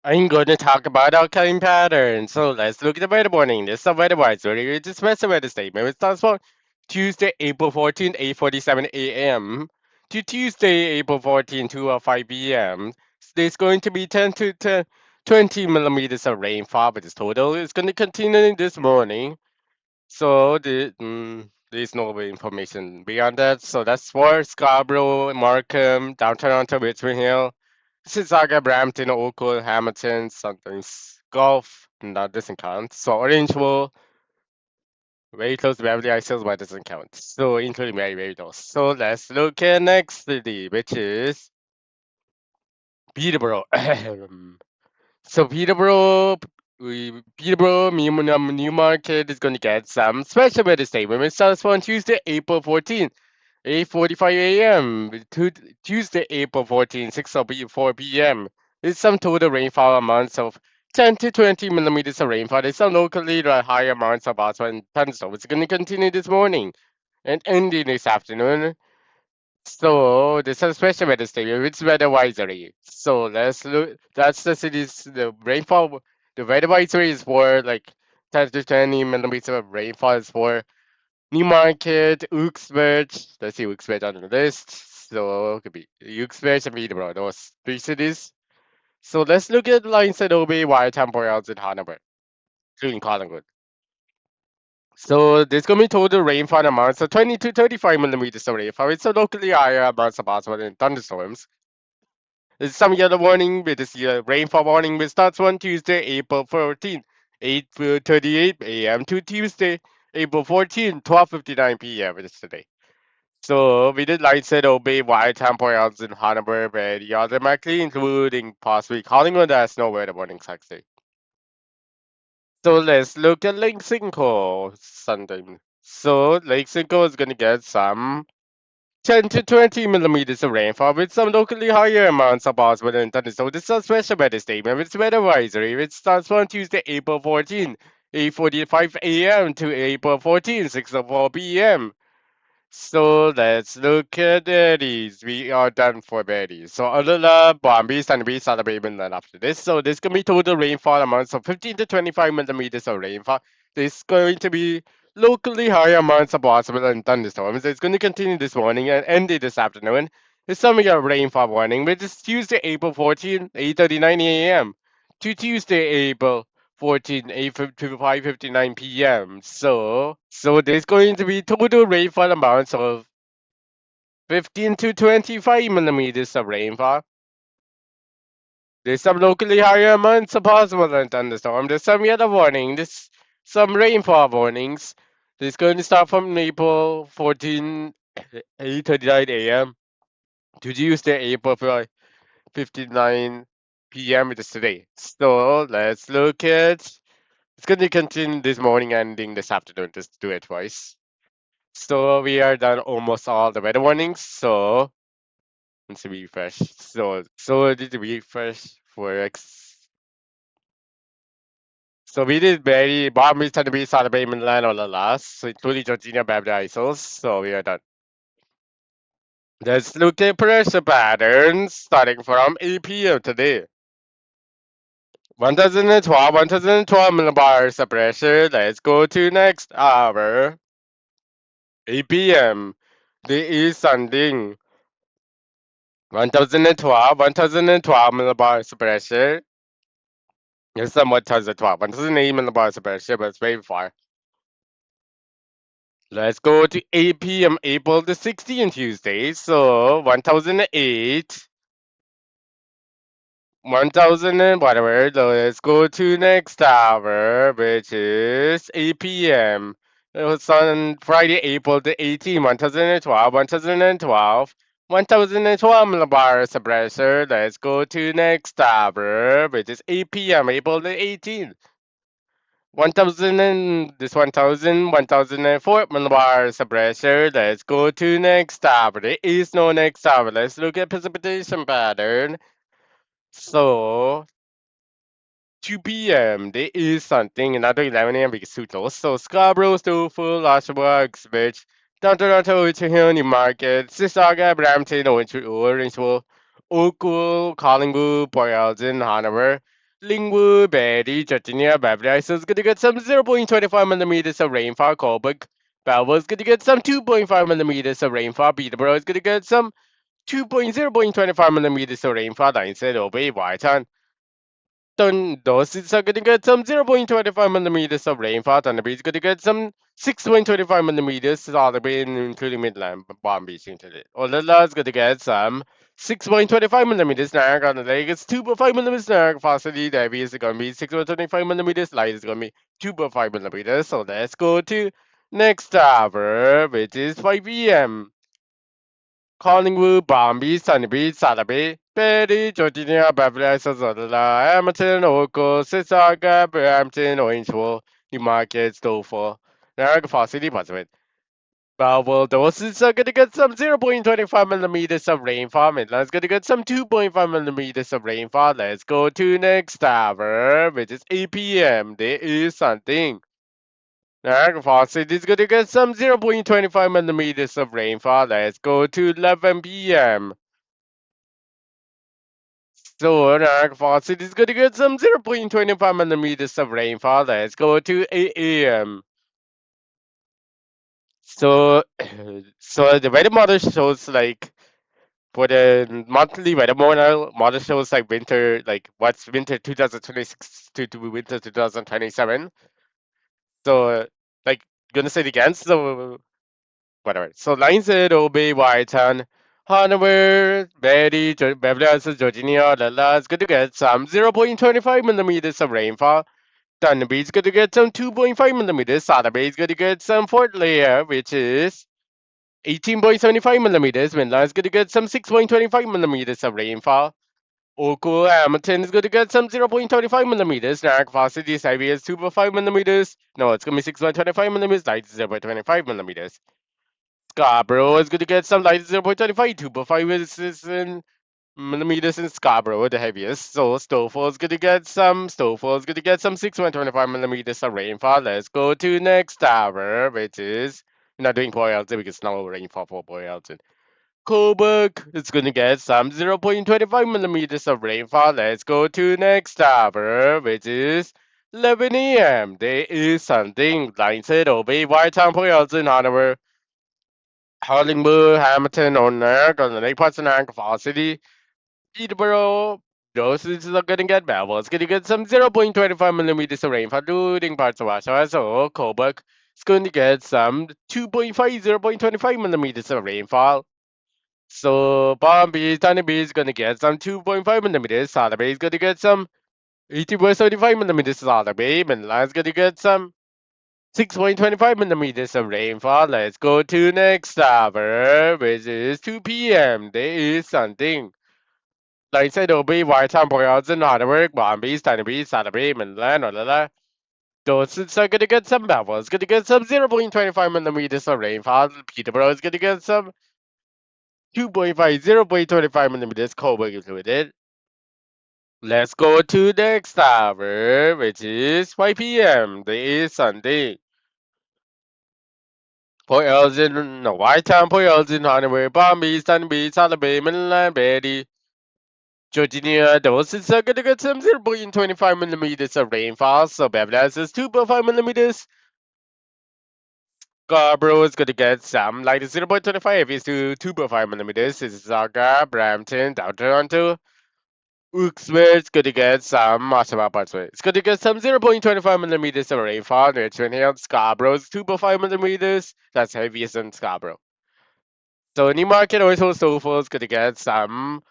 I'm going to talk about alkaline patterns. So let's look at the weather warning. This is a weather advisory. It's a special weather statement. It starts from Tuesday, April 14th, 8:47 a.m. to Tuesday, April 14th, 2:05 p.m. There's going to be 10 to 20 millimeters of rainfall, but this total is going to continue this morning. So there's no information beyond that. So that's for Scarborough, Markham, downtown Toronto, Richmond Hill. Mississauga, Brampton, Oakville, Hamilton, sometimes Gulf, and that doesn't count. So Orangeville, very close to Beverly Hills, but doesn't count. So including very, very close. So let's look at next city, which is Peterborough. So Peterborough Newmarket is going to get some special weather statement. It starts on Tuesday, April 14th. 8:45 a.m. to Tuesday, April 14, 6:04 p.m. With some total rainfall amounts of 10 to 20 millimeters of rainfall. There's some locally higher amounts of also and thunderstorms. It's going to continue this morning and ending this afternoon. So this is a special weather statement. It's weather advisory. So let's look. That's the city's the rainfall. The weather advisory is for like 10 to 20 millimeters of rainfall is for Newmarket, Uxbridge. Let's see Uxbridge on the list. So it could be Uxbridge and Peterborough, those three cities. So let's look at lines that obey wire temporals in Hanover, including Collingwood. So there's going to be total rainfall amounts of 20 to 35 millimeters of rainfall. It's a locally higher amounts of possible in thunderstorms. There's some yellow warning with this rainfall warning which starts on Tuesday, April 14th, 8:38 a.m. to Tuesday, April 14th, 12:59 p.m. It's today. So we did like said obey wide temporals in Hanover, but the automatically including possibly Collingwood as no weather warning Saturday. So let's look at Lake Simcoe Sunday. So Lake Simcoe is gonna get some 10 to 20 millimeters of rainfall with some locally higher amounts of possible in thunder. So this is a special weather statement. It's weather advisory, which starts on Tuesday, April 14, 8:45 a.m. to April 14, 6:04 p.m. So let's look at berries. We are done for berries. So Alula, Bombi, Sunbeam, Salabim, and after this. So this can be total rainfall amounts of 15 to 25 millimeters of rainfall. This is going to be locally higher amounts of possible and thunderstorms. It's going to continue this morning and end it this afternoon. It's summing a rainfall warning, which is Tuesday, April 14, 8:39 a.m. to Tuesday, April 14, 8 to 5:59 p.m. So there's going to be total rainfall amounts of 15 to 25 millimeters of rainfall. There's some locally higher amounts of possible and thunderstorm. There's some weather warning. There's some rainfall warnings. It's going to start from April 14, 8:39 a.m. to Tuesday, April 59 p.m. It is today. So let's look at. It's going to continue this morning, ending this afternoon. Just do it twice. So we are done almost all the weather warnings. So let's refresh. So I did refresh for X. So we did very Bob East and East Alabama mainland all the last, so including Georgia Beverly Isles. So we are done. Let's look at pressure patterns starting from 8 p.m. today. 1012 millibars of pressure. Let's go to next hour. 8 p.m. There is something. 1012 millibars of pressure. It's somewhat 1012. 1008 millibars of pressure, but it's very far. Let's go to 8 p.m. April the 16th, Tuesday. So 1008. 1000 and whatever. So let's go to next hour, which is 8 p.m. It was on Friday, April the 18th, 1012, 1012. 1012 millibars of pressure. Let's go to next hour, which is 8 p.m. April the 18th. 1000 and this 1004 millibars of pressure. Let's go to next hour. There is no next hour. Let's look at precipitation pattern. So 2 p.m. There is something another 11 a.m. because too close. So Scarborough, still full, Oshawa, Uxbridge, downtown Toronto, Richmond Hill, Newmarket, Mississauga, Brampton, Orangeville, Oakville, Collingwood, Port Elgin, Hanover, Linwood, Betty, Virginia, Beverly Hills is gonna get some 0.25 millimeters of rainfall. Colbert, Belleville is gonna get some 2.5 millimeters of rainfall. Peterborough is gonna get some 2.0.25 millimeters of rainfall. Instead of a Whiteton. Those is going to get some 0.25 millimeters of rainfall. Thunder is going to get some 6.25 millimeters all the way including Midland, Palm Beach included. Olala is going to get some 6.25 millimeters. Niagara on the Lake is 2.5 millimeters. Niagara Falls, Davie is going to be 6.25 millimeters. Light is going to be 2.5 millimeters. So let's go to next hour, which is 5 p.m. Collingwood, Palm Beach, Sunny Beach, Salaby, Betty, Georgina, Beverly Hills, Aurora, Hamilton, Oco, Sissaga, Brampton, Orangeville, Newmarket, Stouffville, Niagara Falls City, Pacific. Belleville, those are gonna get some 0.25 millimeters of rainfall. Midland's gonna get some 2.5 millimeters of rainfall. Let's go to next hour, which is 8 p.m. There is something. Niagara Falls City is gonna get some 0.25 millimeters of rainfall. Let's go to 11 p.m. So Niagara Falls City is gonna get some 0.25 millimeters of rainfall. Let's go to 8 a.m. So, so the weather model shows like for the monthly weather model shows like winter, like what's winter 2026 to winter 2027. So, like gonna say it again. So whatever. So line said Obey Whiteton, Hanover, Beverly Hills, Virginia, Lala is going to get some 0.25 millimeters of rainfall. Thunderbird is going to get some 2.5 millimeters. Sotheby is going to get some Fort Layer, which is 18.75 millimeters. Midland is going to get some 6.25 millimeters of rainfall. Oakville, Hamilton is going to get some 0.25 millimeters. Niagara Falls City, Ivy is 2.5 millimeters. No, it's going to be 6.25 millimeters. Light 0.25 millimeters. Scarborough is going to get some light 0.25, 2.5 in millimeters in Scarborough, the heaviest. So Stouffville is going to get some 6.25 millimeters of rainfall. Let's go to next hour, which is we're not doing Port Elton because no rainfall for Port Elton. Coburg is going to get some 0.25 millimeters of rainfall. Let's go to next hour, which is 11 a.m. There is something like said obey Whitetown, Port Elton, Hanover, Collingwood, Hamilton, on Niagara, the Lake Parts of Niagara Falls City, Peterborough. Those is going to get Belleville. It's going to get some 0.25 millimeters of rainfall, including parts of Oshawa. So Coburg is going to get some 2.5, 0.25 millimeters of rainfall. So Palm Beach, Sunny Beach is going to get some 2.5 millimeters. Solid Bay is going to get some 80.75 millimeters. Solid Bay, Midland is going to get some 6.25 millimeters of rainfall. Let's go to next hour, which is 2 p.m. There is something. Like said, will be white time boils and hard work, bombies, tiny bees, salaby, Midland, or la. Those are gonna get some levels, gonna get some 0.25 millimeters of rainfall. Peterborough is gonna get some 2.5, 0.25 millimeters cold included. Let's go to next hour, which is 5 p.m. There is Sunday. Port Elgin, no, Whitetown, Port Elgin, Honeyway, Palm Beach, Sun Beach, Bay, Midland, Betty, Georgia, those is gonna get some 0.25 millimeters of rainfall, so Beverly is 2.5 millimeters. Scarborough is gonna get some like 0.25 is to 2.5 millimeters. Mississauga, Brampton, down Toronto. Uxbridge gonna get some Oshawa Parkway. It's gonna get some 0.25 millimeters of rainfall. Richmond Hill, Scarborough is 2.5 millimeters. That's heaviest in Scarborough. So Newmarket also Stouffville is gonna get some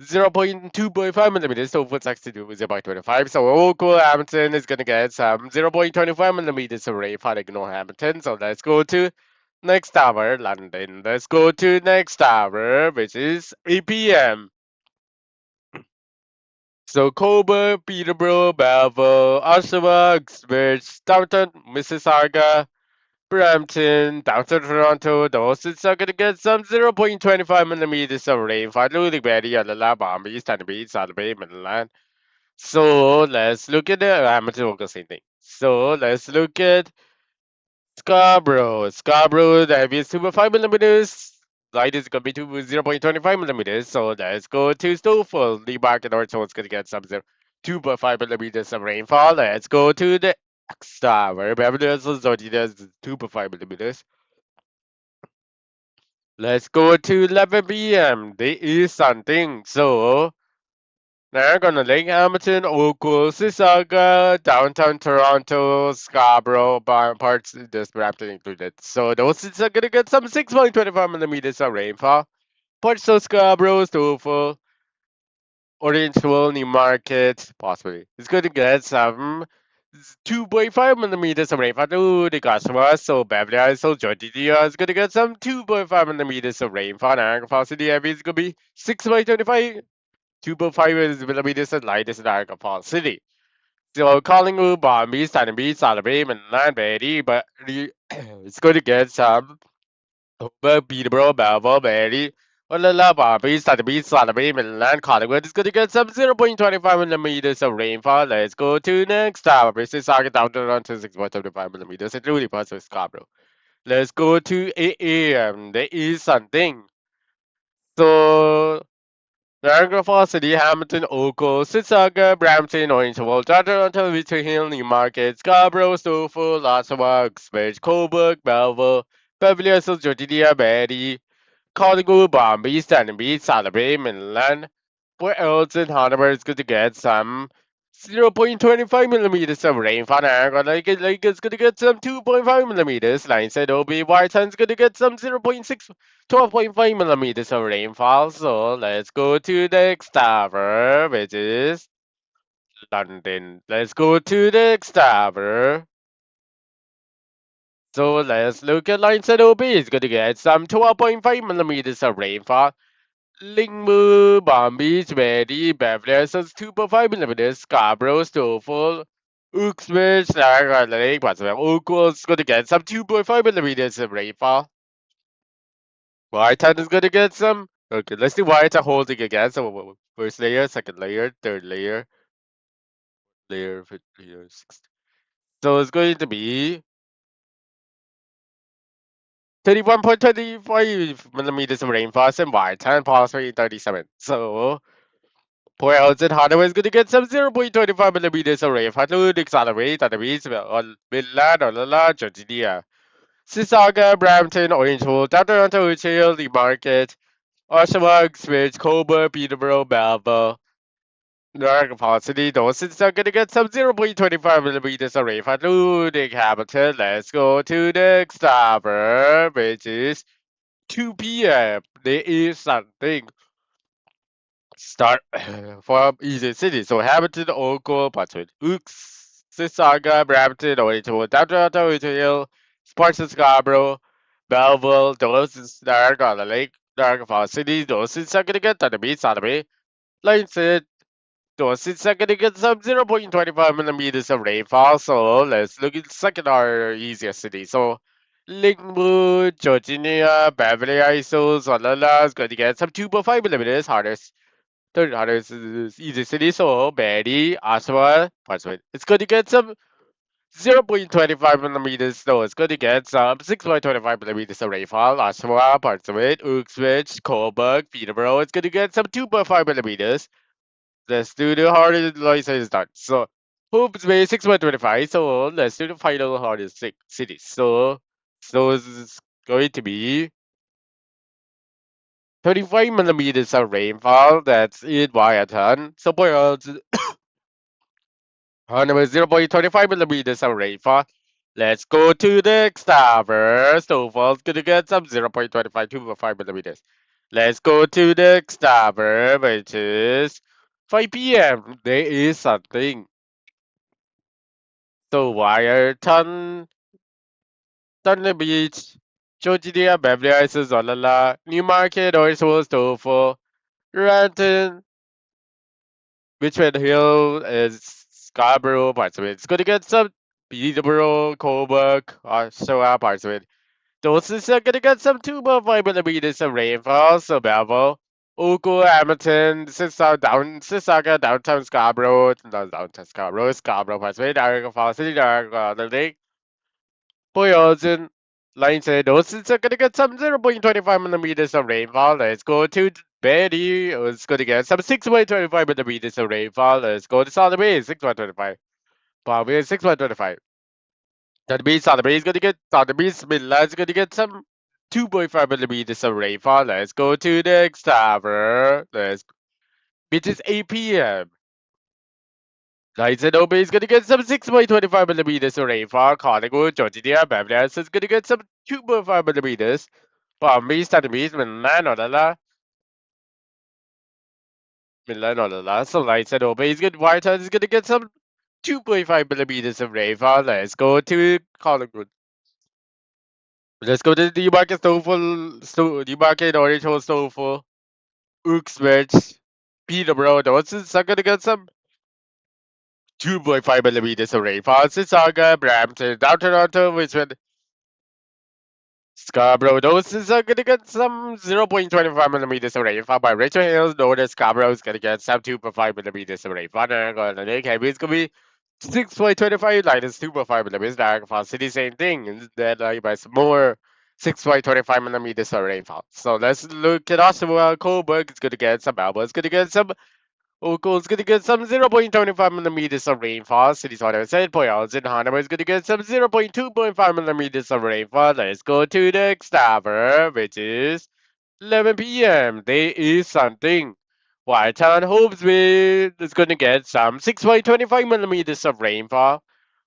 0.2.5 millimeters. Stouffville's actually do 0.25. So Oakville Hamilton is gonna get some 0.25 millimeters of rainfall. Ignore Hamilton. So let's go to next hour, London. Let's go to next hour, which is 8 p.m. So Coburg, Peterborough, Belleville, Oshawa, Uxbridge, Downtown Mississauga, Brampton, Downtown Toronto, those are gonna get some 0.25 millimeters of rainfall, including Barrie, Yalala, Bombi, Stanby, Southern Midland. So let's look at the Hamilton will go same thing. So let's look at Scarborough. Scarborough, the heaviest 2.5 millimeters. Light is gonna be 0.25 millimeters. So let's go to Stouffville. Lee Mark and North, so it's gonna get some 0. 2.5 millimeters of rainfall. Let's go to the next hour. Beverly Hills, 2.5 millimeters. Let's go to 11 p.m. There is something. So, Niagara, Lake Hamilton, Oakville, Mississauga, downtown Toronto, Scarborough, parts of this Brampton included. So those cities are gonna get some 6.25 millimeters of rainfall. Parts of Scarborough, Stouffville, Orangeville, Newmarket, possibly. It's gonna get some 2.5 millimeters of rainfall. Ooh, the Oshawa, so Beverly Hills, so Georgia is gonna get some 2.5 millimeters of rainfall. Niagara Falls City area is gonna be 6.25. 2.5 millimeters and lightest Niagara Falls City. So Collingwood, Bombay, Sunapee, Salabay, Mainland, Betty, but it's going to get some Peterborough, Belleville, Betty, Olala, Bombay, Sunapee, Salabay, Mainland, Collingwood is going to get some 0.25 millimeters of rainfall. Let's go to next tower. Mississauga down to around 6.75 millimeters, including parts of Scarborough. Let's go to 8 a.m. There is something. So Niagara Falls City, Hamilton, Oakville, Mississauga, Brampton, Orangeville, Toronto, Richmond Hill, Newmarket, Scarborough, Stouffville, Oshawa, Uxbridge, Cobourg, Belleville, Beverly Hills, Georgia, Betty, Collingwood, Bombay, Stanley, Salabay, Mainland. Where else in Hanover is going to get some 0.25 millimeters of rainfall? Niagara Lake is going to get some 2.5 millimeters. Line said OB Whiteton's going to get some 0.6 12.5 millimeters of rainfall. So let's go to the next tower, which is London. Let's go to the next tower. So let's look at line said OB is going to get some 12.5 millimeters of rainfall. Lingmu, Palm Beach, Betty, Beverly Hills, 2.5 millimeters, Scarborough, Stouffville, Uxbridge, Niagara Lake, Oakville is going to get some 2.5 millimeters of rainfall. Whitehead is going to get some. Okay, let's do Whitehead holding again. So first layer, second layer, third layer, fifth layer, sixth. So it's going to be 31.25 millimeters of rainfall and Whitehead, possibly 37. So Port Elgin Hardaway is going to get some 0.25 millimeters of rainfall to accelerate on the beach on Midland, Olala, Georgia. Mississauga, Brampton, Orangeville, Toronto, Hill, the Market, Oshawa, Uxbridge, Cobourg, Peterborough, Belleville, Niagara Falls City. Those cities are going to get some 0.25 millimeters of rainfall to Hamilton. Let's go to the next hour, which is 2 p.m. There is something start from easy city. So Hamilton, Oakville, Button, Ooks, Mississauga, Brampton, Orangeville, Toronto, Hill, Sparks and Scarborough, Belleville, those is Niagara Lake, Niagara Falls City, those is are gonna get to the beach, Saturday. Like I said, those is are gonna get some 0.25 millimeters of rainfall. So let's look at second our easiest city. So Lingwood, Georgia, Beverly Hills, Olala is going to get some 2.5 millimeters hardest. Third hardest is easy city, so Betty, Oshawa, Portsmouth. It's going to get some 0.25 millimeters, so it's going to get some 6.25 millimeters of rainfall. Oshawa, Portsmouth, Uxbridge, Cobourg, Peterborough. It's going to get some 2.5 millimeters. Let's do the hardest license done. So Hoops Bay 6.25. So let's do the final hardest cities. So it's going to be 35 millimeters of rainfall. That's it by a ton. So Number 0.25 millimeters of rainfall. Let's go to the next tower. Snowfall's gonna get some 0.25 to 5 millimeters. Let's go to the next tower, which is 5 p.m. There is something. So Wireton, Thunder Beach, Georgia, Beverly Hills, Olala, Newmarket, Orisville, Stoffel, Ranton, Richmond Hill, is Scarborough, parts of it. It's gonna get some Peterborough, Cobourg, Oshawa, parts of it. Those is gonna get some 2.5 millimeters of rainfall, so Belleville, Oakville, Hamilton, Mississauga, downtown Scarborough, not downtown Scarborough, Scarborough, parts of it, Niagara Falls City, Niagara Lake, Boylston, Line said those is gonna get some 0.25 millimeters of rainfall. Let's go to Betty is going to get some 6.25 millimeters of rainfall. Let's go to Southern Bay, 6.25. Bobby, 6.25. That means Southern Bay is going to get, Southern Bay's Midland is going to get some 2.5 millimeters of rainfall. Let's go to the next tower. Which is 8 p.m. Lights and Obey is going to get some 6.25 millimeters of rainfall. Collingwood, Georgia, Beverly Hills is going to get some 2.5 millimeters. Palm Beach, Southern Beach, Milan, so lights and Obey is good. Whitehall is going to get some 2.5 millimeters of rainfall. Let's go to Collingwood. Let's go to the Newmarket Snowfall, Newmarket Orange Hole Snowfall, Uxbridge, Peterborough. Those are going to get some 2.5 millimeters of rainfall. Mississauga, Brampton, down Toronto, Richmond, Scarborough. Those are going to get some 0.25 millimeters of rainfall. By Richmond Hills, Northern Scarborough is going to get some 2.5 millimeters of rainfall. And the Cambridge is going to be 6.25 minus 2.5 millimeters. Niagara City, same thing. And then by some more 6.25 millimeters of rainfall. So let's look at Oshawa. Coburg is going to get some. Melbourne is going to get some. Oakville is going to get some 0.25 millimeters of rainfall. Cities on said Point Elgin, Hanover is going to get some 0.2.5 millimeters of rainfall. Let's go to the next hour, which is 11 p.m. There is something. Whitetown Hopesville is going to get some 6.25 millimeters of rainfall.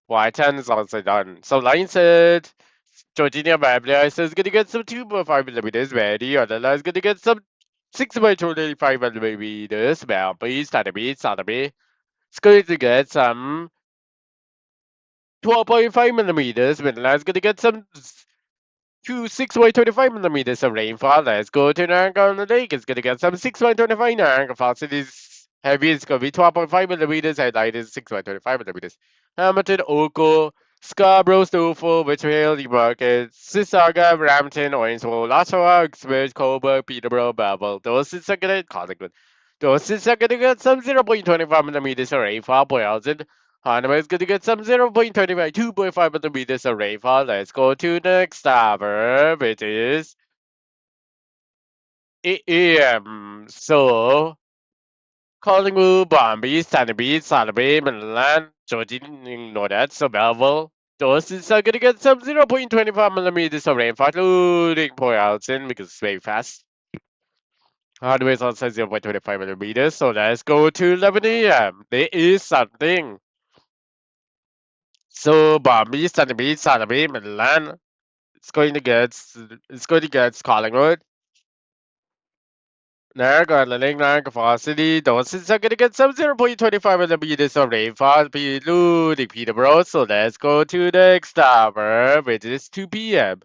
Whitetown is also done. So line said, Georgia Bablia is going to get some 2.5 millimeters. Ready, Odella is going to get some 6.25 millimeters. Melbourne, Saturday. It's going to get some 12.5 millimeters. Midland's going to get some 6.25 millimeters of rainfall. Let's go to Niagara Lake. It's going to get some 6.25. Niagara Falls. It is heavy. It's going to be 12.5 millimeters. And light is 6.25 millimeters. Hamilton, Oakville, Scarborough, Snowfall, Richmond, Newmarket, Mississauga, Brampton, Orangeville, Oshawa, Uxbridge, Coburg, Peterborough, Belleville. Those is going to Collingwood. Those is going to get some 0.25 millimeters of rainfall. Boylston, Hanama is going to get some 0.25, 2.5 millimeters of rainfall. Let's go to the next tower, which is 8 a.m. So, Collingwood, Bombay, Sunnybeach, Salabay, Milan, Georgia, you know that, so Belleville. Those are going to get some 0.25 millimeters of rainfall, including Boylston, because it's very fast. Hardware is also 0.25 millimeters, so let's go to 11 a.m. There is something. So Bombay, Sunnybeach, Salabay, Milan, it's going to get Collingwood. Niagara, Niagara Falls City, those are going to get some 0.25 millimeters of rainfall, including Peterborough. So let's go to the next hour, which is 2 p.m.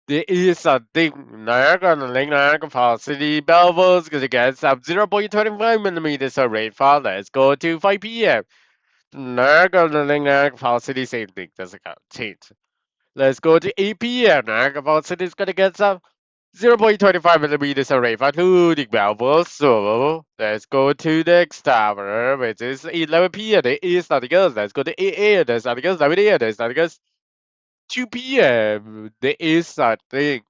There is something. Niagara, Niagara Falls City, Belleville is going to get some 0.25 millimeters of rainfall. Let's go to 5 p.m. Niagara, Niagara Falls City, same thing, doesn't change. Let's go to 8 p.m. Niagara Falls City is going to get some 0.25 millimeters of rainfall, including Belleville. So let's go to the next tower, which is 11 p.m. There is nothing else. Let's go to 8 a.m. There's nothing else. 11 a.m. There's nothing else. 2 p.m. There is something.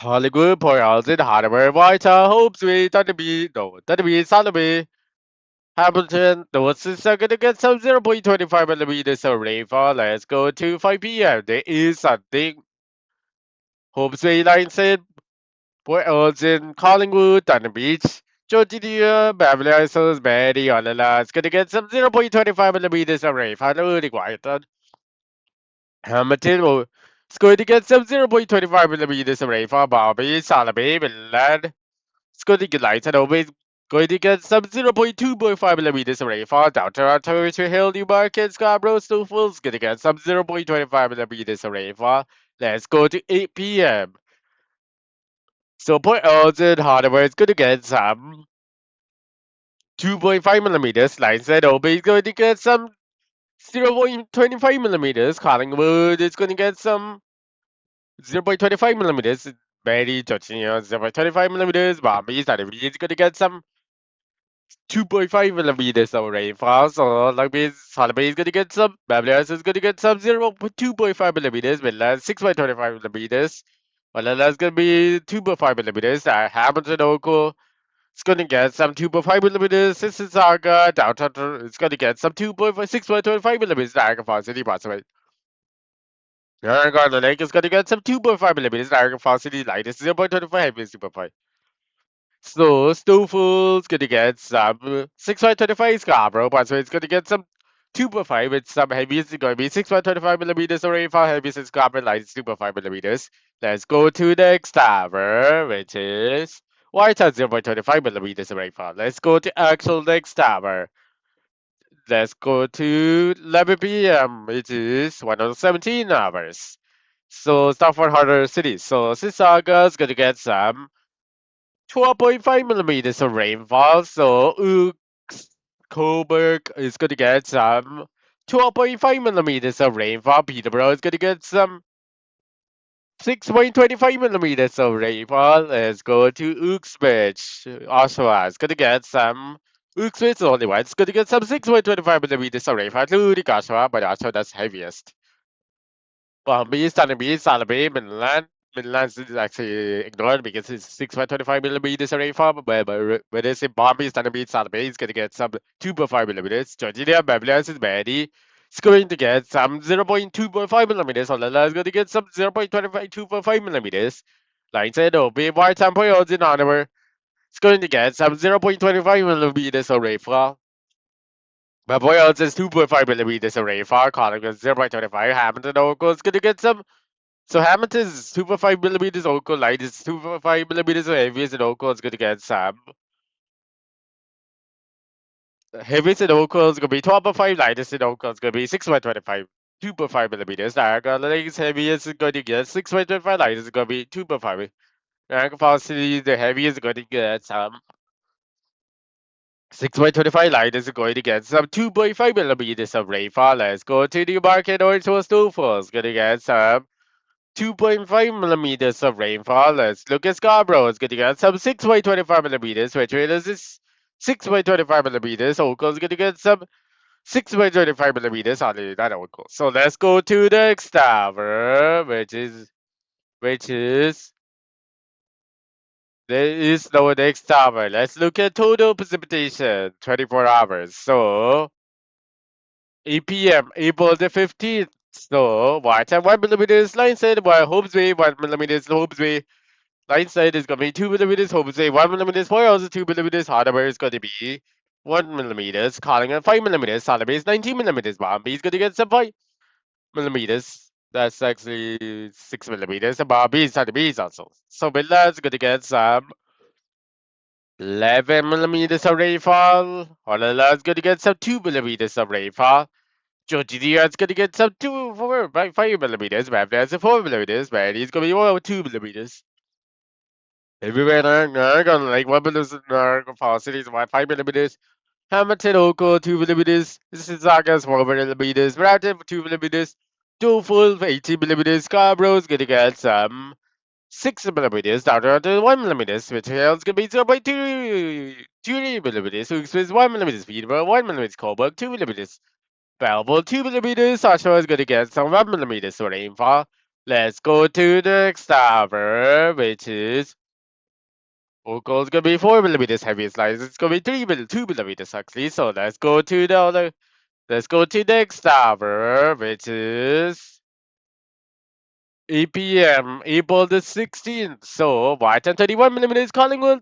Hollywood, Port Elgin, Hanover, Whitehall, Hopesville, Thunderbee, Sotheby, Hamilton. Those are going to get some 0.25 millimeters of rainfall. Let's go to 5 p.m. There is something. Hopesville, line said, Port Elgin, Collingwood, Thunder Beach, Georgia, Beverly Hills, Betty, Olala. It's going to get some 0.25 millimeters of rainfall. Including Whiteton. Hamilton will. It's going to get some 0.25 millimeters of rainfall. Bobby, Salabay, Milan. It's going to get light and always going to get some 0.2.5 millimeters of rainfall. Down Toronto, Richmond Hill, Newmarket, Scarborough, Snowfall. It's going to get some 0.25 millimeters of rainfall. Let's go to 8 p.m. So Port Elgin, Hardware is going to get some 2.5 millimeters. Line said Obey is going to get some 0.25 millimeters. Collingwood is going to get some 0.25 millimeters. Betty, Georgia, 0.25 millimeters. Bombay, Saturday is going to get some 2.5 millimeters of rainfall. So like this, Saturday is going to get some. Beverly Hills is going to get some 2.5 millimeters. Midland 6.25 millimeters. That's gonna be 2.5 millimeters. Hamilton Oakville. It's gonna get some 2.5 millimeters. Mississauga downtown. It's gonna get some 6.25 millimeters. Niagara Falls City, possibly. Niagara Lake is gonna get some 2.5 millimeters. Niagara Falls City, light is 0.25, heavy is 2.5. So Snowfall's gonna get some 6.25 Scarborough, but so it's gonna get some 2.5 with some heavy. It's gonna be 6.25 millimeters of rainfall. Heavy is Scarborough, light is 2.5 millimeters. Let's go to the next tower, which is Whitetown 0.25 millimeters of rainfall. Let's go to actual next tower. Let's go to 11 p.m., which is 117 hours. So Stafford Harder City. So Mississauga's gonna get some 12.5 millimeters of rainfall. So Coburg is going to get some 12.5 millimeters of rainfall. Peterborough is going to get some 6.25 millimeters of rainfall. Let's go to Uxbridge. Oshawa is going to get some. Uxbridge is the only one. It's going to get some 6.25 millimeters of rainfall, including Oshawa, but Oshawa that's heaviest. Bombay, Sunny Salaby, Midland is actually ignored because it's 6.25 millimeters of rainfall. But it's in Bombay, Sunny Salaby is going to get some 2.5 millimeters. Georgia, Beverly is Betty. It's going to get some 0.2.5 millimeters. Olala is going to get some 0.25 millimeters. Like I said, Obi, White Poyos in Hanover. It's going to get some 0.25 millimeters of rainfall. But Poyos is 2.5 millimeters of rainfall. Calling is 0.25. Hamilton, Oakville is going to get some. So Hamilton is 2.5 millimeters, Oakville light is 2.5 millimeters, so heaviest and Oakville is going to get some. Heaviest and Oakville is going to be 12.5, lightest and Oakville is going to be 6.25, 2.5 millimeters. Niagara Lakes heaviest is going to get 6.25, lightest is going to be 2.5. Niagara Falls City, the heaviest is going to get some. 6.25 lightest is going to get some 2.5 millimeters of rainfall. Let's go to the market or to a snowfall. It's going to get some 2.5 millimeters of rainfall. Let's look at Scarborough. It's going to get some 6.25 millimeters. Retreaters is 6.25 millimeters. Oakville is going to get some 6.25 millimeters. Only not Oakville. So let's go to the next tower, which is there is no next tower. Let's look at total precipitation 24 hours. So 8 p.m. April the 15th. So watch at 1 millimeters. Line said while Holmes Way 1 millimeters. Holmes Way line side is going to be 2 millimeters. Home say 1 millimeters. Four also 2 millimeters. Hardware is going to be 1 millimeters. Calling at 5 millimeters. Solid is 19 millimeters. Bombay is going to get some 5 millimeters. That's actually 6 millimeters. And Bombay is also. So Villa is going to get some 11 millimeters of rainfall. Honolulu is going to get some 2 millimeters of rainfall. Georgia is going to get some 5 millimeters. Mavda is 4 millimeters. Man, he's going to be 2 millimeters. Everywhere gonna like 1 millimeter for cities 5 millimeters. Hamilton Oko 2 millimeters. This is August 4 millimeters. Bradford 2 millimeters. Full 18 millimeters. Scarborough is gonna get some 6 millimeters. Down to 1 millimeters. Which is gonna be 0.2 millimeters. Hooks is 1 millimeters. Peterborough 1 millimeters. Coburg 2 millimeters. Belleville 2 millimeters. Oshawa is gonna get some 1 millimeters for rainfall. Let's go to the next tower, which is Vocal is gonna be 4 millimeters heaviest lines. It's gonna be 2 millimeters actually. So let's go to next tower, which is 8 p.m. April the 16th. So white and 31 millimeters Collingwood,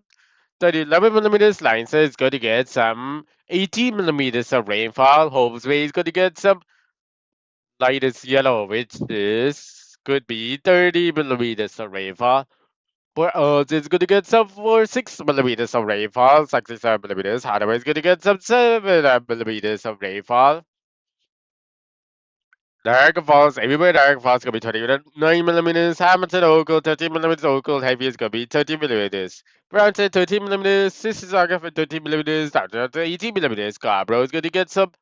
11 millimeters line says it's gonna get some 18 millimeters of rainfall. Holmes Way is gonna get some lightest yellow, which is could be 30 millimeters of rainfall. It's gonna get some for 6 millimeters of rainfall, 67 millimeters. Hardaway is gonna get some 7 millimeters of rainfall. Niagara Falls, everywhere Niagara Falls is gonna be 29 millimeters. Hamilton, Oakville, 13 millimeters. Oakville, heavy is gonna be 13 millimeters. Brampton, 13 millimeters. Mississauga for 13 millimeters. Downtown, 18 millimeters. Scarborough is gonna get some.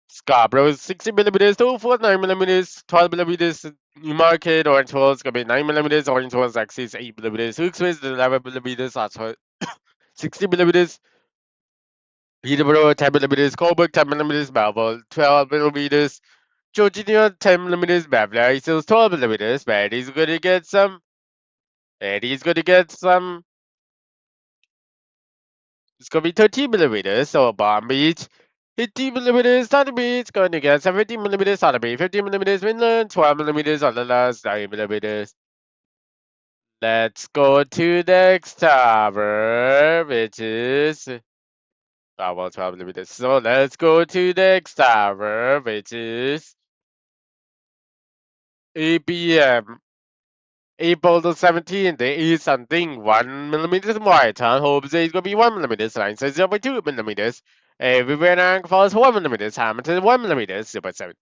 Scarborough is 60 millimeters. 249 millimeters. 12 millimeters. Newmarket, Orange Falls is gonna be 9 millimeters. Orange Falls actually is 8 millimeters. Hooksville is 11 millimeters. That's 60 millimeters. Peterborough, 10 millimeters. Coburg, 10 millimeters. Melville, 12 millimeters. Georgia 10 millimeters, Beverly Hills 12 millimeters, Betty's gonna get some. Betty's gonna get some. It's gonna be 13 millimeters, so Palm Beach. 15 millimeters, Sunny Beach, going to get 17 millimeters, Sunny Beach, 15 millimeters, Midland, 12 millimeters on the last 9 millimeters. Let's go to the next tower, which is. Well, 12 millimeters. So let's go to the next tower, which is 8 p.m. April the 17th, there is something 1 millimeter wide. I hope there is going to be 1 millimeter. Line says 0.2 millimeters. Everywhere Niagara Falls 1 millimeters. Hamilton 1 millimeters, 0.7.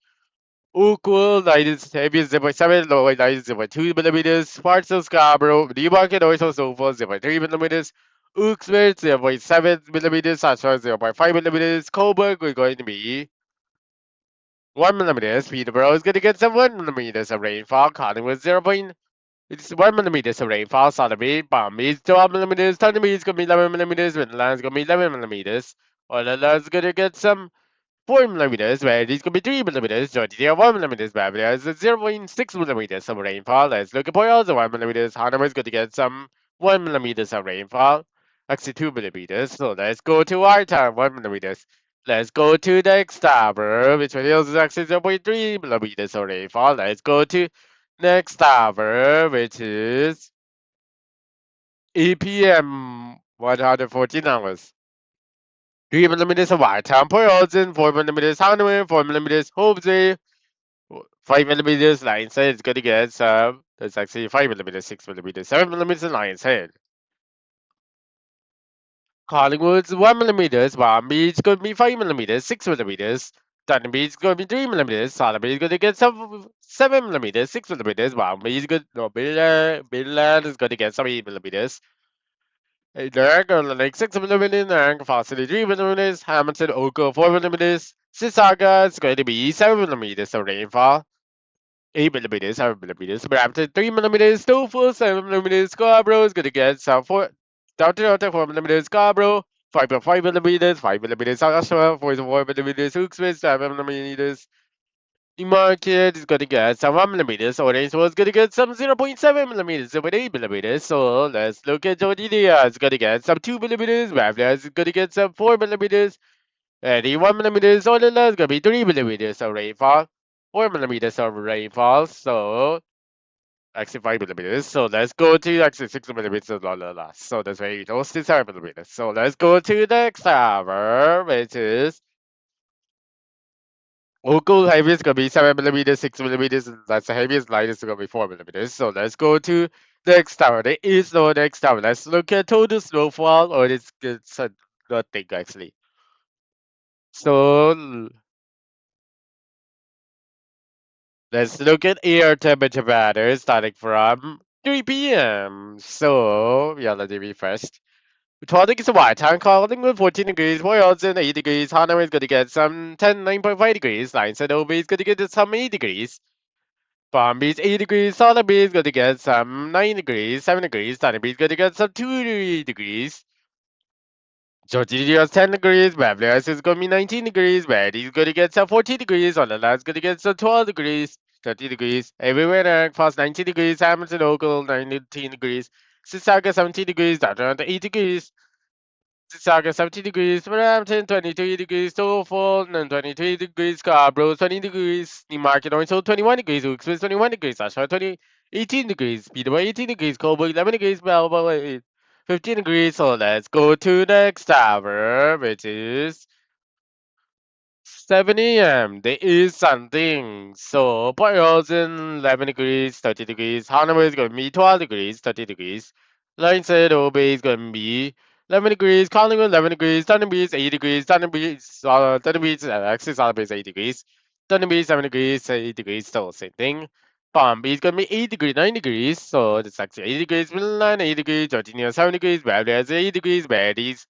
Equal light is heavy 0.7, low light is 0.2 millimeters. Parts of Scarborough, Newmarket also so for 0.3 millimeters. Uxbridge 0.7 millimeters, Ashford 0.5 millimeters. Coburg we're going to be 1 millimeters. Peterborough is going to get some 1 millimeters of rainfall. Collingwood 0. It's 1 millimeters of rainfall. Sotheby, Palm Beach 12 millimeters. Thunder Beach is going to be 11 millimeters. Midland's going to be 11 millimeters. Orlando's going to get some 4 millimeters, where it is going to be 3 millimeters. Georgia 1 millimeters, Beverly is 0.6 millimeters of rainfall. Let's look at Boyles 1 millimeters. Hanover is going to get some 1 millimeters of rainfall. Actually 2 millimeters. So let's go to our town 1 millimeters. Let's go to the next tower, which is actually 0.3 millimeters of rainfall. Let's go to next tower, which is 8 p.m. 114 hours. 3 millimeters of Whitetown, Port Hudson, 4 millimeters Hanover, 4 millimeters Hobbsy, 5 millimeters Lions Head. It's gonna get some. That's actually 5 millimeters, 6 millimeters, 7 millimeters in Lions Head. Collingwood's 1 millimeters, Palm Beach gonna be 5 millimeters, 6 millimeters. Dunn Beach gonna be 3 millimeters, Sotheby is gonna get some 7 millimeters, 6 millimeters. Palm Beach good. No, Midland is gonna get some 8 millimeters. Niagara Lake 6 millimeters, Niagara Falls 3 millimeters, Hamilton Oka 4 millimeters, Sissaga is going to be 7 millimeters of rainfall, 8 millimeters, 7 millimeters, Brampton 3 millimeters, Stouffville 7 millimeters, Scarborough is going to get some 4, Downton 4 millimeters, Scarborough 5.5 millimeters, 5 millimeters, Oshawa 4 millimeters, Hooksmith 7 millimeters, Newmarket is going to get some 1 millimeters. Orange was going to get some 0.7 millimeters, 0.8 millimeters. So let's look at Jordinia. It's going to get some 2 millimeters. Ravla is going to get some 4 millimeters. And 1 millimeters. Olala is going to be 3 millimeters of rainfall. 4 millimeters of rainfall. So actually 5 millimeters. So let's go to actually 6 millimeters of Olala. So that's very close to 7 millimeters. So let's go to the next tower, which is local heaviest gonna be 7 millimeters, 6 millimeters, and that's the heaviest. Lightest gonna be 4 millimeters. So let's go to the next tower. There is no next tower. Let's look at total snowfall, or it's nothing actually. So let's look at air temperature patterns starting from 3 p.m. So yeah, let me refresh. 12 degrees White Town calling with 14 degrees, Boylston 8 degrees, Hanover is gonna get some 9.5 degrees, Lions and Obi is gonna get some 8 degrees. Palm Beach 8 degrees, Solid Beach is going to get some 9 degrees, 7 degrees, Sunny Beach is going to get some 2 degrees. Georgia is 10 degrees, Beverly Hills is going to be 19 degrees, Betty is going to get some 14 degrees, Honolulu is going to get some 12 degrees, 30 degrees, everywhere in Falls 19 degrees, Hamilton Oakville 19 degrees, Sissaga 17 degrees, Downtown 8 degrees, Sissaga 17 degrees, Brampton 23 degrees, Tollford 23 degrees, Scarborough 20 degrees, Newmarket also 21 degrees, Wilkes 21 degrees, Ashford 18 degrees, Peterborough 18 degrees, Coburg 11 degrees, Melbourne 15 degrees. So let's go to the next tower, which is 7 a.m. There is something. So Boylston 11 degrees, 30 degrees. Hanover is going to be 12 degrees, 30 degrees. Lionshead Obey is going to be 11 degrees. Collingwood 11 degrees. Thunder Beach 8 degrees. Thunder Beach actually Solid Beach 8 degrees. Thunder Beach 7 degrees, 8 degrees. Still same thing. Palm Beach is going to be 8 degrees, 9 degrees. So it's actually 8 degrees. Midland 8 degrees. Georgia 7 degrees. Beverly has 8 degrees. Baddies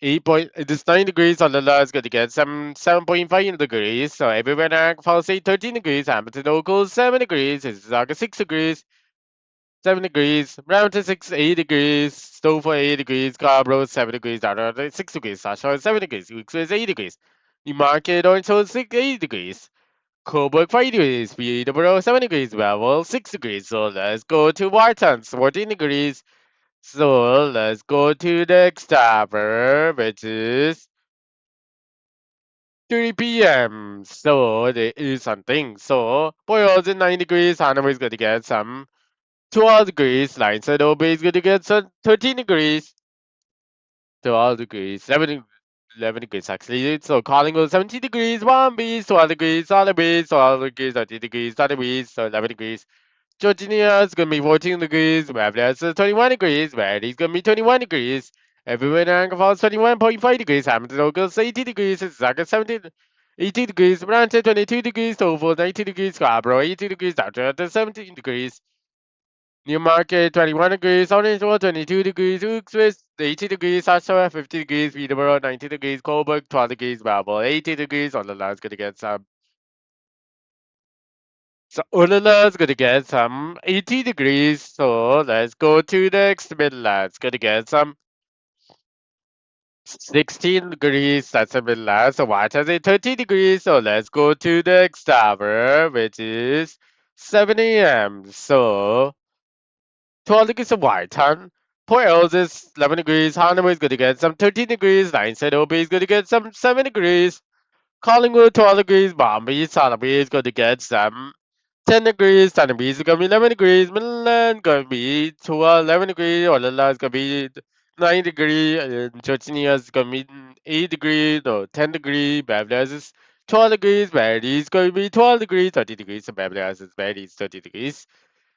9 degrees on the low is going to get some 7.5 degrees. So everywhere now falls 13 degrees. Hamilton local 7 degrees. Mississauga 6 degrees. 7 degrees. Brampton 8 degrees. Stouffville 8 degrees. Scarborough 7 degrees. Downtown 6 degrees. Oshawa 7 degrees. Wilkes 8 degrees. Newmarket also 8 degrees. Coburg 5 degrees, Peterborough 7 degrees, Bevel 6 degrees. So let's go to Barton 14 degrees. So let's go to the next hour, which is 3 p.m. So there is something. So Boyle's at 9 degrees, Hanover is going to get some 12 degrees, Lineside Obey is going to get some 13 degrees, 12 degrees, 11 degrees actually. So Collingwood 17 degrees, One Beach 12 degrees, Solid Beach 12 degrees, 13 degrees, Solid Beach, so 11 degrees. Georgia is gonna be 14 degrees, Mavlas is 21 degrees, Mary's gonna be 21 degrees. Everywhere in Niagara Falls 21.5 degrees, Hamilton Oakland 18 degrees, Zaga 17, 18 degrees, Brampton 22 degrees, Toval 19 degrees, Scarborough 18 degrees, Dr. 17 degrees. Newmarket 21 degrees, Orangeville 22 degrees, Uxbridge 18 degrees, Oshawa 50 degrees, Peterborough 19 degrees, Coburg 12 degrees, Babel 18 degrees. On the land's gonna get some. So Ulula's gonna get some 80 degrees. So let's go to the next Midlands. Gonna get some 16 degrees. That's a Midlands. So White has a 30 degrees. So let's go to the next hour, which is 7 a.m. So 12 degrees of Whitehorn. Port Ellis is 11 degrees. Hanover is going to get some 13 degrees. Lineside OB is going to get some 7 degrees. Collingwood 12 degrees. Bombay, Sotheby is going to get some 10 degrees. Thunderbee is going to be 11 degrees. Midland going to be 12, 11 degrees. Orlando is going to be 9 degrees. And Georgia is going to be 8 degrees or 10 degrees. Beverly is 12 degrees. Barry is going to be 12 degrees. 30 degrees. So Beverly is 30 degrees.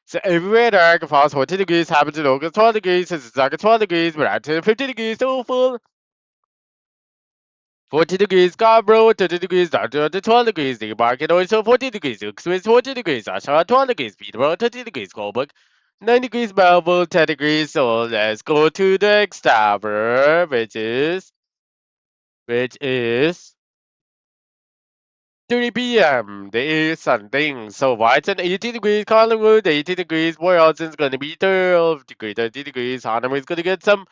So everywhere Niagara Falls 40 degrees, Hamilton Oakland 12 degrees, Mississauga 12 degrees, Brampton 50 degrees, Total 40 degrees, Scarborough 30 degrees, Dr. 12 degrees, Newmarket also 40 degrees, Uxbridge 40 degrees, Oshawa 12 degrees, Peterborough 30 degrees, Coburg 9 degrees, Melbourne 10 degrees. So let's go to the next hour, which is 3 p.m. There is something. So White's 80 degrees, Collingwood 80 degrees, Boylston's gonna be 12 degrees, 30 degrees, Hanover is gonna get some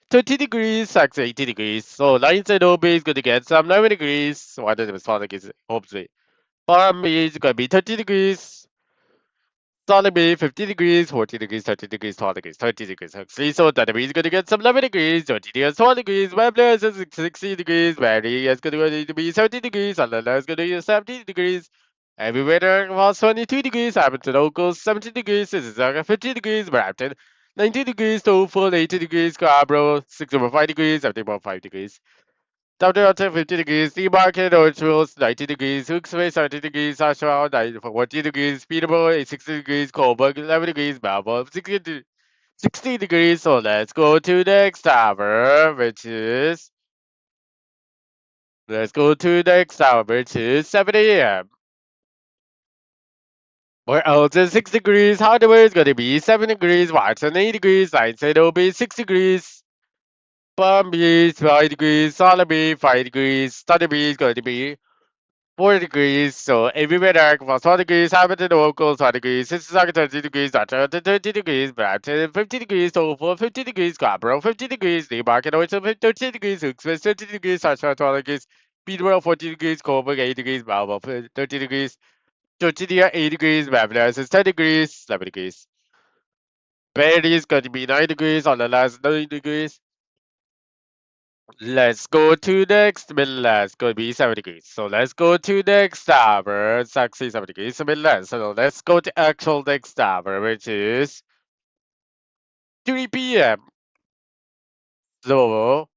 30 degrees, Sax 80 degrees. So Lions and OB is gonna get some 11 degrees. What does it sound like? Is hopefully. Palm is gonna be 30 degrees. Solid Bay 50 degrees, 40 degrees, 30 degrees, 12 degrees, 30 degrees. Actually, so that is gonna get some 11 degrees, 20 degrees, 12 degrees. Webler is 60 degrees, Mary is gonna be 70 degrees, Alana is gonna be 70 degrees. Everywhere was 22 degrees, Hamilton Oakles 70 degrees, Mississauga 50 degrees, Brampton 90 degrees, Tofu 80 degrees, Scarborough 65 degrees, 75 degrees. Temperature 50 degrees, sea market, Orchvilles 90 degrees, Hooksway 70 degrees, Oshawa 40 degrees, Peterborough 60 degrees, Coburg 11 degrees, Melbourne 60 degrees. So let's go to the next hour, let's go to the next hour, which is 7 a.m. Where else is 6 degrees, Hardware is going to be 7 degrees, Watson 8 degrees, Lineside will be 6 degrees, Palm Beach 5 degrees, Solomon 5 degrees, Study is going to be 4 degrees. So everywhere dark was 4 degrees, Hamilton local 4 degrees, Mississauga 30 degrees, Atlanta 30 degrees, Brampton 50 degrees, Tofu 50 degrees, Scarborough 50 degrees, Newmarket also 30 degrees, Hooksville 30 degrees, Oshawa 12 degrees, Peterborough 40 degrees, Coburg 8 degrees, Melbourne 30 degrees, Georgia 8 degrees, Mavlas is 10 degrees, 11 degrees. Barrie is going to be 9 degrees on the last 9 degrees. Let's go to next Midlands. Going to be 7 degrees. So let's go to next hour. It's actually 7 degrees. So Midlands. So let's go to actual next hour, which is 3 p.m. So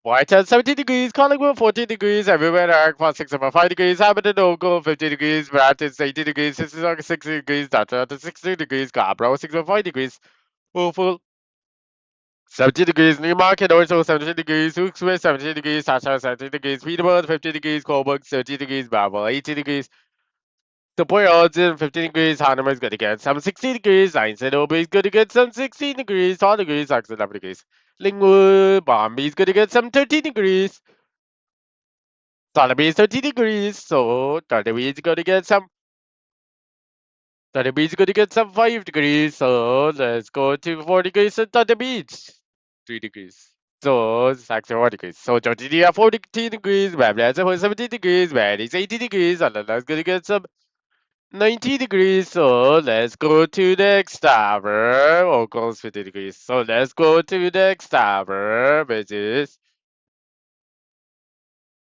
Whitehall 70 degrees, Collingwood 40 degrees, everywhere dark, past 6 over 5 degrees, Hamilton Oakland 50 degrees, Brampton 80 degrees, Mississauga 60 degrees, Atlanta 60 degrees, Scarborough 6 over 5 degrees, Woeful 70 degrees, Newmarket also 70 degrees, Hooksville 70 degrees, Sasha 70 degrees, Peterborough 50 degrees, Coburg 30 degrees, Babel 80 degrees, the Port Elgin 50 degrees, Hanover is going to get some 60 degrees, Lineside OB is going to get some 16 degrees, 12 degrees, Saxon 11 degrees, Lingwood, Bombay is going to get some 13 degrees, Sotheby is 30 degrees, so Thunder is going to get some 5 degrees, so let's go to 4 degrees at Thunder Beach, 3 degrees. So it's actually 4 degrees. So Georgia 40 degrees, Babylon 70 degrees, Venice 80 degrees, and let's gonna get some 90 degrees. So let's go to the next tower. Oh, goes 50 degrees. So let's go to the next tower, which is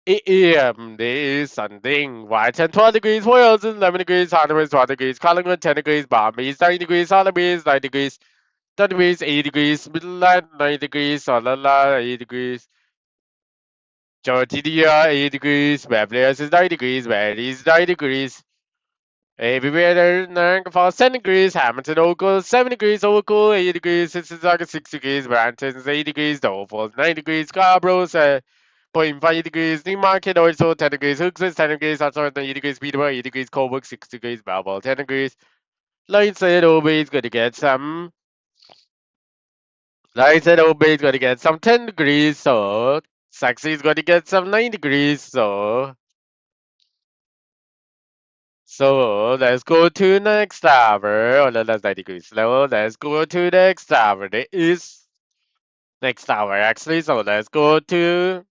8 a.m. There is something. White 12 degrees, Wales 11 degrees, Harlem 12 degrees, Collingwood 10 degrees, Bombay 9 degrees, Harlem 9 degrees, 10 degrees, 8 degrees, Midland 9 degrees, Solala 8 degrees. Georgia 8 degrees, Babylon is 9 degrees, Venice 9 degrees. Everywhere Niagara Falls 10 degrees, Hamilton Oakville 7 degrees, Oakville 8 degrees, Mississauga 6 degrees, Brampton 8 degrees, Dover Falls 9 degrees, Scarborough 0.5 degrees, Newmarket also 10 degrees, Hooksville 10 degrees, Hudson 8 degrees, Peterborough 8 degrees, Coburg 6 degrees, Melbourne 10 degrees. Lions said Obey's gonna get some. Lions said Obey's gonna get some 10 degrees, so Saxy's gonna get some 9 degrees, so let's go to next tower. Oh, no, that's 90 degrees. So let's go to next tower. There is next tower actually. So let's go to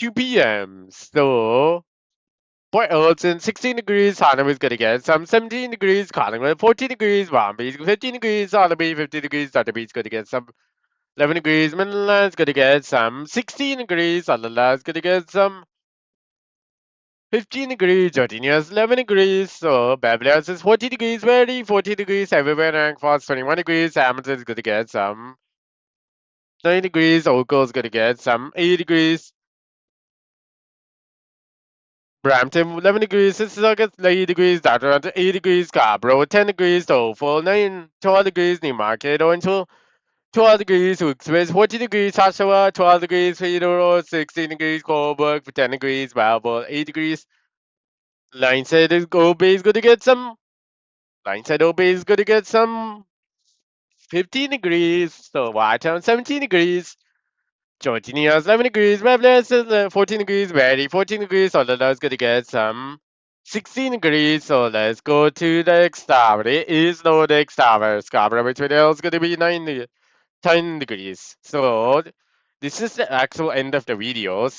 2 p.m. So Port Elton 16 degrees. Hanham is gonna get some 17 degrees. Collingwood 14 degrees. Bombay 15 degrees. Alderby 15 degrees. Dutterby is gonna get some 11 degrees. Midland's gonna get some 16 degrees. Adelaide gonna get some 15 degrees, Jardinia's 11 degrees, so Babylon's is 40 degrees, very 40 degrees, everywhere rank falls 21 degrees, Hamilton's gonna get some 9 degrees, Oakville's gonna get some 8 degrees, Brampton 11 degrees, Mississauga 8 degrees, Toronto 8 degrees, Scarborough 10 degrees, Tofu 12 degrees, Newmarket Owensville 12 degrees, Hooksville 14 degrees, Oshawa 12 degrees, Peterborough 16 degrees, Coburg 10 degrees, Melbourne 8 degrees, Line said Obey is gonna get some Line said Obey is gonna get some 15 degrees. So Whitetown 17 degrees. Georginia's 11 degrees. Mable's 14 degrees. Very 14 degrees. So Lala's gonna get some 16 degrees. So let's go to the next tower. It is no next tower. Scarborough between is gonna be 10 degrees. So this is the actual end of the video.